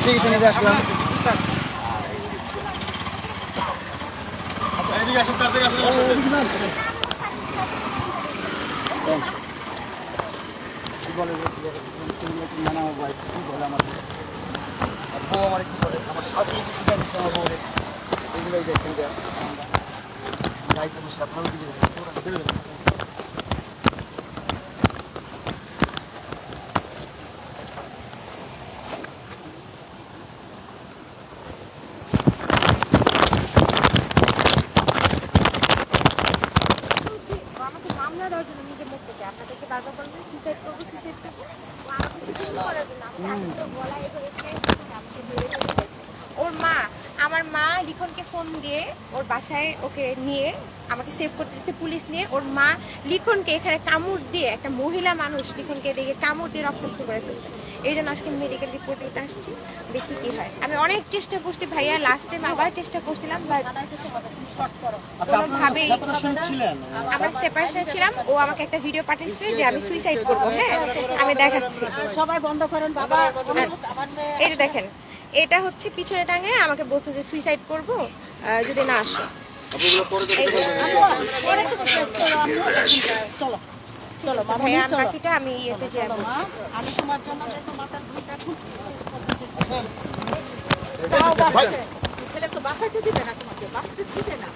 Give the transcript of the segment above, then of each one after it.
চিকিৎসা নিতে আসলাম। কি বলে নানা ভাই কি বলে আমার বউ আমার কি বলে আমার সাথে কিছু জানিস আমার বউ এগুলোই দেখেন যে গাইতে বসে আপনারও দিকে ওর মা আমার মা লিখনকে ফোন দিয়ে ওর বাসায় ওকে নিয়ে আমাকে সেভ করতে দিচ্ছে পুলিশ নিয়ে। ওর মা লিখনকে এখানে কামড় দিয়ে, একটা মহিলা মানুষ লিখনকে দেখে কামড় দিয়ে রক্তাক্ত করে ফেলছে। এই জন্য আজকে মেডিকেল রিপোর্ট দিতে আসছি, দেখি কি হয়। আমি অনেক চেষ্টা করছি ভাইয়া, লাস্ট টাইম আবার চেষ্টা করছিলাম, কোনোভাবেই আমরা সেপারেশনে ছিলাম। ও আমাকে একটা ভিডিও পাঠিয়েছে যে আমি সুইসাইড করবো। হ্যাঁ, আমি দেখাচ্ছি, সবাই বন্ধ করেন বাবা। এই যে দেখেন, এটা হচ্ছে পিছনে টাঙে আমাকে বলছে যে সুইসাইড করবো যদি না আসো। চলো চলো ভাইয়া বাকিটা আমি ইয়েতে যাবো। আমি তোমার জন্য দেখো মাথার ভুঁইটা খুঁজছি। ছেলে তো বাঁচাইতে দিবে না, তোমাকে বাঁচতে দিবে না।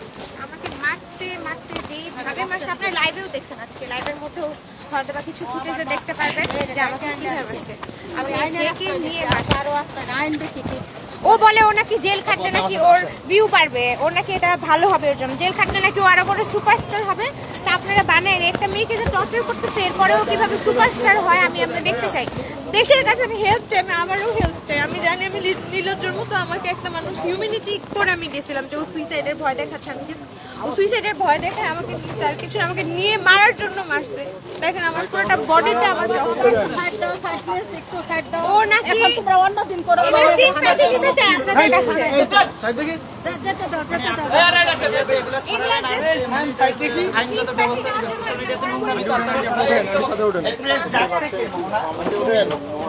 আমাকে মারতে মারতে যেইভাবে মারছে, আপনার লাইভেও দেখছেন, আজকে লাইভের মধ্যেও হয়তো বা কিছু ফুটেজে দেখতে পারবেন যে আমাকে কিভাবে মারছে। আমি ডেকে নিয়ে মারছি। আরো আসতে আইন দেখি কি ও বলে ও নাকি জেল খাটলে নাকি ওর ভিউ পারবে, ওর নাকি এটা ভালো হবে, ওর জন্য জেল খাটলে নাকি ও আরো বড় সুপারস্টার হবে। তা আপনারা বানায় একটা মেয়েকে যে টর্চার করতেছে, এরপরেও কিভাবে সুপারস্টার হয় আমি দেখতে চাই। দেশের কাছে আমি হেল্প চাই, আমি আমারও হেল্প চাই। আমি জানি আমি নীলজ্জর মতো আমাকে একটা মানুষ হিউম্যানিটি করে আমি গেছিলাম যে ও সুইসাইডের ভয় দেখাচ্ছে। আমি ও সুইসাইডের ভয় দেখে আমাকে স্যার কিছু আমাকে নিয়ে মারার জন্য মারছে। দেখেন আমার পুরোটা বডিতে আমার সাইড দাও, সাইড প্লিজ, একটু সাইড দাও। ও নাকি এখন তোমরা অন্য দিন করো। এটা সিম্প্যাথি দিতে চাই আপনাদের কাছে। সাইড দেখি যেতে দাও, যেতে দাও। সাইড দেখি আইনগত ব্যবস্থা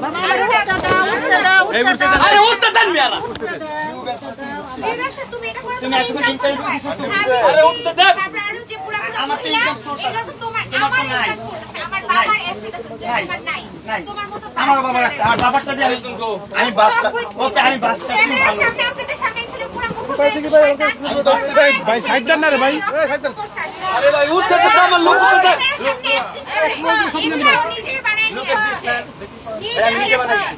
বাবা উঠতে দাও, উঠতে দাও, উঠতে দাও। আরে উঠতে দেন মিয়ারা। এই ব্যবসা তুমি এটা করে তুমি আজকে চিন্তা করতেছো তুমি আরে উঠতে দেন। তারপর আরো যে পুরা আমার তো income source এটা তো তোমার, তোমার তো আমার নাই। income source আছে, আমার বাবার অ্যাসেট আছে, তোমার নাই। তোমার মতো আমার বাবার আছে আমার বাবারটা দিয়ে আমি বাসটা ওকে আমি বাসটা খুব ক্যামেরার ভালো সামনে আপনাদের সামনে ছিল পুরা মুখ ভাই সাইড দেন না রে ভাই আরে ভাই উঠতে দেন আমার লোক উঠতে দেন। নিজে বানাই নিয়ে আমি নিজে বানাইছি।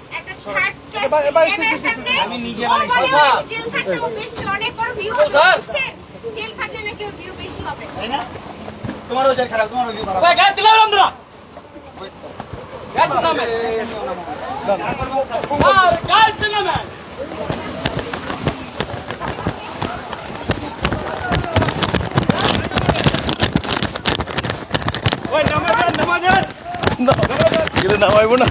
আমি নিজে বানাইছি। জেল খাটলে ও বেশি অনেক বড় ভিউ হচ্ছে, জেল খাটলে নাকি ওর ভিউ বেশি হবে। তাই না তোমারও জেল খারাপ তোমারও ভিউ খারাপ ভাই গায়ে দিলাম আমরা। গায়ে দিলাম। আর গায়ে দিলাম। ওই নামাজ নামাজ। না, এটা নামাইবো না।